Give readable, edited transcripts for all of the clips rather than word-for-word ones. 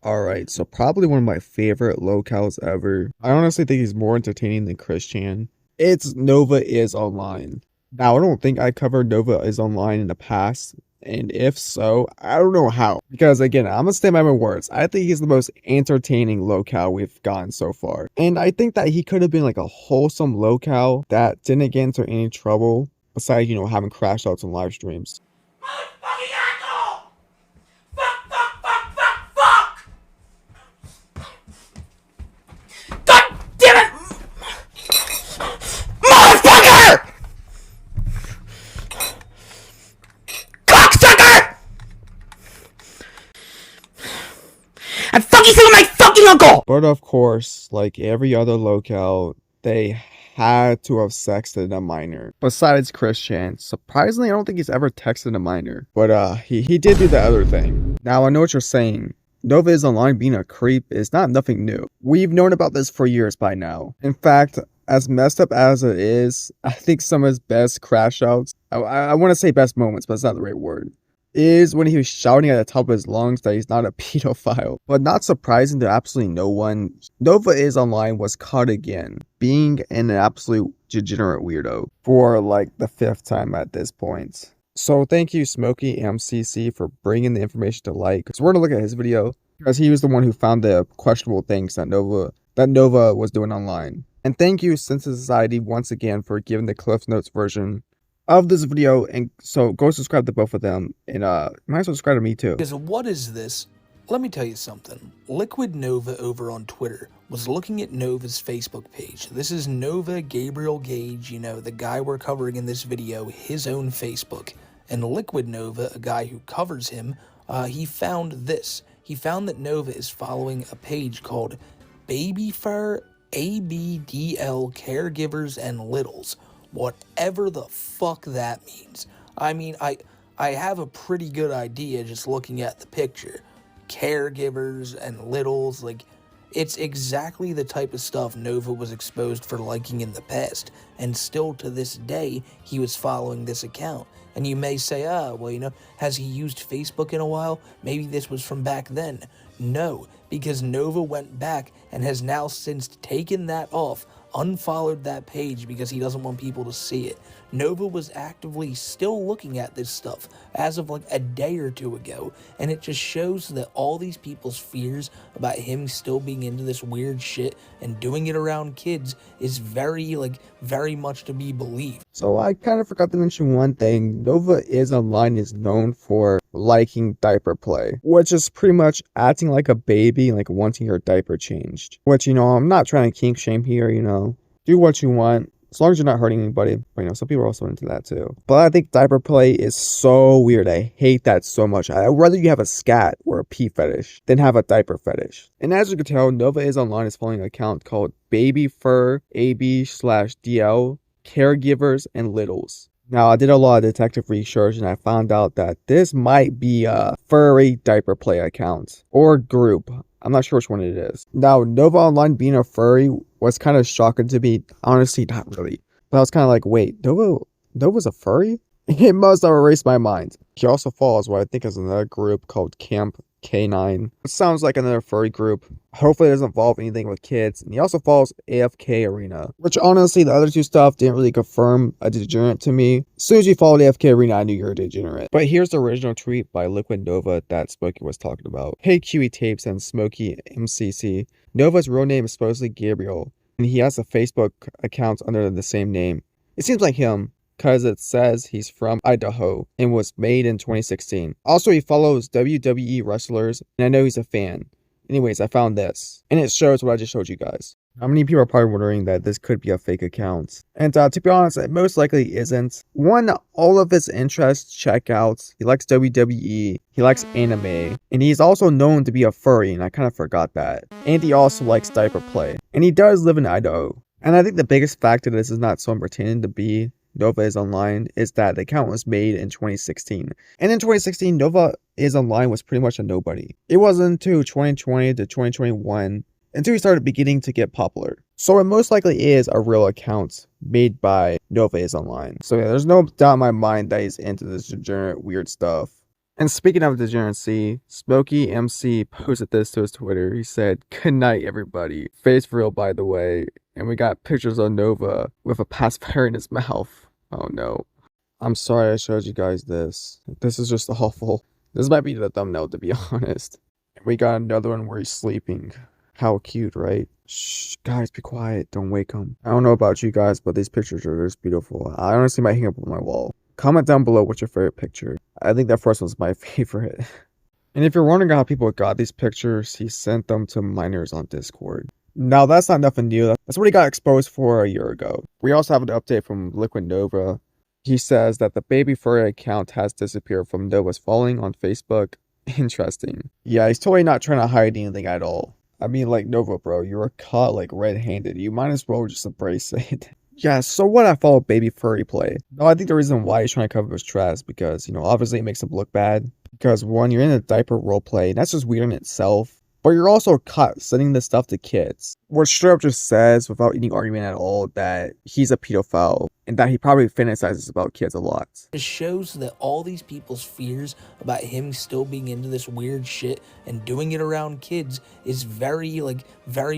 Alright, so probably one of my favorite locales ever. I honestly think he's more entertaining than Christian. It's Nova is Online. Now, I don't think I covered Nova is Online in the past, and if so, I don't know how. Because again, I'm gonna stand by my words. I think he's the most entertaining locale we've gotten so far. And I think that he could have been like a wholesome locale that didn't get into any trouble, besides, having crash outs on live streams. Motherfucking asshole! Fuck, fuck, fuck, fuck, fuck! God damn it! Motherfucker! Cocksucker! I'm fucking sick of my fucking uncle! But of course, like every other locale, they had to have sexted a minor. Besides Christian, surprisingly, I don't think he's ever texted a minor. But he did do the other thing. Now, I know what you're saying. Nova is Online being a creep is not nothing new. We've known about this for years by now. In fact, as messed up as it is, I think some of his best crash outs, I want to say best moments, but it's not the right word, is when he was shouting at the top of his lungs that he's not a pedophile. But not surprising to absolutely no one, Nova is Online was caught again being an absolute degenerate weirdo for like the 5th time at this point. So thank you Smokey MCC for bringing the information to light, because we're going to look at his video because he was the one who found the questionable things that Nova was doing online. And thank you Sensei Society once again for giving the Cliff Notes version of this video, and so go subscribe to both of them, and might as well subscribe to me too. Because what is this? Let me tell you something. Liquid Nova over on Twitter was looking at Nova's Facebook page. This is Nova Gabriel Gage, the guy we're covering in this video, his own Facebook. And Liquid Nova, a guy who covers him, he found this. He found that Nova is following a page called Baby Fur ABDL Caregivers and Littles. Whatever the fuck that means. I mean, I have a pretty good idea just looking at the picture. Caregivers and littles, it's exactly the type of stuff Nova was exposed for liking in the past, and still to this day, he was following this account. And you may say, has he used Facebook in a while? Maybe this was from back then. No, because Nova went back and has now since taken that off, unfollowed that page because he doesn't want people to see it. Nova was actively still looking at this stuff as of a day or two ago, and it just shows that all these people's fears about him still being into this weird shit and doing it around kids is very much to be believed. So I kind of forgot to mention one thing. Nova is Online is known for liking diaper play, which is pretty much acting like a baby, wanting your diaper changed. Which, I'm not trying to kink shame here, do what you want, as long as you're not hurting anybody. But, some people are also into that too. But I think diaper play is so weird. I hate that so much. I'd rather you have a scat or a pee fetish than have a diaper fetish. And as you can tell, Nova is Online is following an account called Baby Fur AB/DL Caregivers and Littles. Now, I did a lot of detective research, and I found out that this might be a furry diaper play account or group. I'm not sure which one it is. Now, Nova Online being a furry was kind of shocking to me. Honestly, not really. But I was kind of like, wait, Nova's a furry? It must have erased my mind. He also follows what I think is another group called Camp K9. It sounds like another furry group. Hopefully it doesn't involve anything with kids. And he also follows AFK Arena, which honestly, the other two stuff didn't really confirm a degenerate to me. As soon as you followed AFK Arena, I knew you were a degenerate. But here's the original tweet by Liquid Nova that Smokey was talking about. Hey QE Tapes and Smokey MCC. Nova's real name is supposedly Gabriel, and he has a Facebook account under the same name. It seems like him, because it says he's from Idaho and was made in 2016. Also, he follows WWE wrestlers, and I know he's a fan. Anyways, I found this, and it shows what I just showed you guys. How many people are probably wondering that this could be a fake account? And to be honest, it most likely isn't. One, all of his interests check out. He likes WWE, he likes anime, and he's also known to be a furry, and I kind of forgot that. And he also likes diaper play, and he does live in Idaho. And I think the biggest factor this is not someone pretending to be Nova is Online is that the account was made in 2016. And in 2016, Nova is Online was pretty much a nobody. It wasn't until 2020 to 2021 until he started beginning to get popular. So it most likely is a real account made by Nova is Online. So yeah, there's no doubt in my mind that he's into this degenerate weird stuff. And speaking of degeneracy, Smokey MC posted this to his Twitter. He said, "Good night, everybody. Face real, by the way." And we got pictures of Nova with a pacifier in his mouth. Oh no. I'm sorry I showed you guys this. This is just awful. This might be the thumbnail, to be honest. We got another one where he's sleeping. How cute, right? Shh, guys, be quiet. Don't wake him. I don't know about you guys, but these pictures are just beautiful. I honestly might hang up on my wall. Comment down below what's your favorite picture. I think that first one's my favorite. And if you're wondering how people got these pictures, he sent them to minors on Discord. Now, that's not nothing new. That's what he got exposed for a year ago. We also have an update from Liquid Nova. He says that the baby furry account has disappeared from Nova's following on Facebook. Interesting. Yeah, he's totally not trying to hide anything at all. I mean, like, Nova, bro, you were caught, like, red-handed. You might as well just embrace it. Yeah, so what I follow baby furry play. No, I think the reason why he's trying to cover his tracks is because, obviously it makes him look bad. Because one, you're in a diaper roleplay, and that's just weird in itself. But you're also caught sending this stuff to kids. Which straight up just says, without any argument at all, that he's a pedophile. And that he probably fantasizes about kids a lot. It shows that all these people's fears about him still being into this weird shit and doing it around kids is very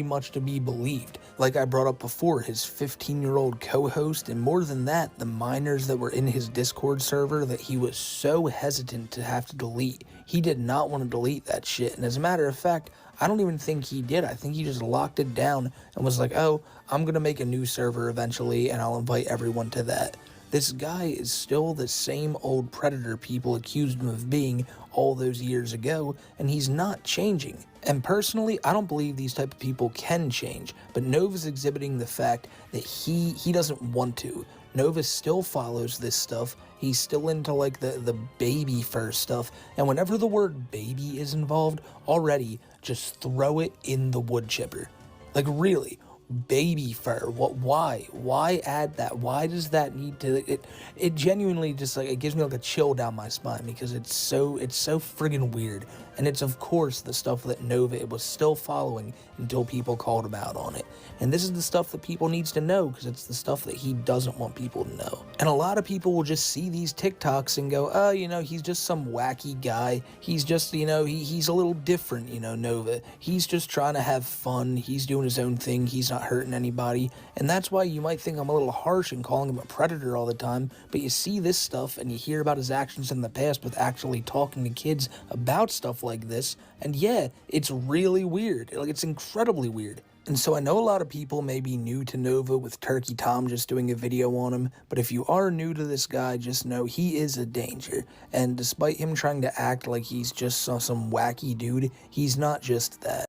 much to be believed. Like I brought up before, his 15-year-old co-host, and more than that, the minors that were in his Discord server that he was so hesitant to have to delete. He did not want to delete that shit, and as a matter of fact, I don't even think he did. I think he just locked it down and was like, oh, I'm going to make a new server eventually and I'll invite everyone to that. This guy is still the same old predator people accused him of being all those years ago, and he's not changing. And personally, I don't believe these type of people can change, but Nova's exhibiting the fact that he doesn't want to. Nova still follows this stuff. He's still into like the baby fur stuff, and whenever the word baby is involved, already just throw it in the wood chipper. Like really, baby fur. What? Why add that? Why does that need to? It genuinely just like it gives me like a chill down my spine because it's so friggin' weird. And it's of course the stuff that Nova was still following until people called him out on it. And this is the stuff that people needs to know because it's the stuff that he doesn't want people to know. And a lot of people will just see these TikToks and go, oh, he's just some wacky guy. He's just, he's a little different, Nova. He's just trying to have fun. He's doing his own thing. He's not hurting anybody. And that's why you might think I'm a little harsh in calling him a predator all the time. But you see this stuff and you hear about his actions in the past with actually talking to kids about stuff like this, and yeah, it's really weird. Like, it's incredibly weird. And so I know a lot of people may be new to Nova with Turkey Tom just doing a video on him, but if you are new to this guy, just know he is a danger. And despite him trying to act like he's just some wacky dude, he's not just that.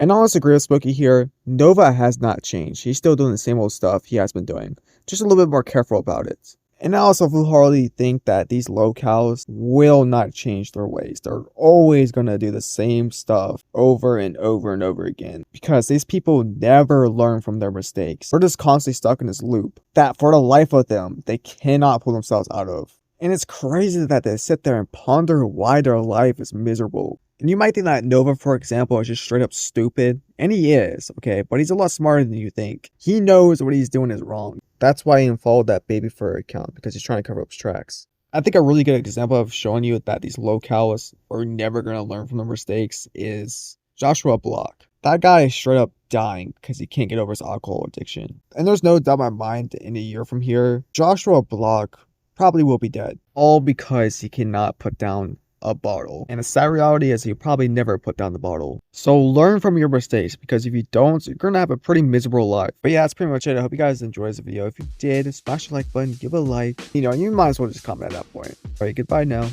And I'll disagree with Smokey here. Nova has not changed. He's still doing the same old stuff he has been doing. Just a little bit more careful about it. And I also wholeheartedly think that these locals will not change their ways. They're always going to do the same stuff over and over and over again. Because these people never learn from their mistakes. They're just constantly stuck in this loop that for the life of them, they cannot pull themselves out of. And it's crazy that they sit there and ponder why their life is miserable. And you might think that Nova, for example, is just straight up stupid. And he is, okay? But he's a lot smarter than you think. He knows what he's doing is wrong. That's why he unfollowed that baby fur account, because he's trying to cover up his tracks. I think a really good example of showing you that these locals are never going to learn from their mistakes is Joshua Block. That guy is straight up dying because he can't get over his alcohol addiction. And there's no doubt in my mind in a year from here, Joshua Block probably will be dead. All because he cannot put down a bottle. And the sad reality is he'll probably never put down the bottle. So learn from your mistakes, because if you don't, you're gonna have a pretty miserable life. But yeah, that's pretty much it. I hope you guys enjoyed this video. If you did, smash the like button, give it a like. You might as well just comment at that point. Alright, goodbye now.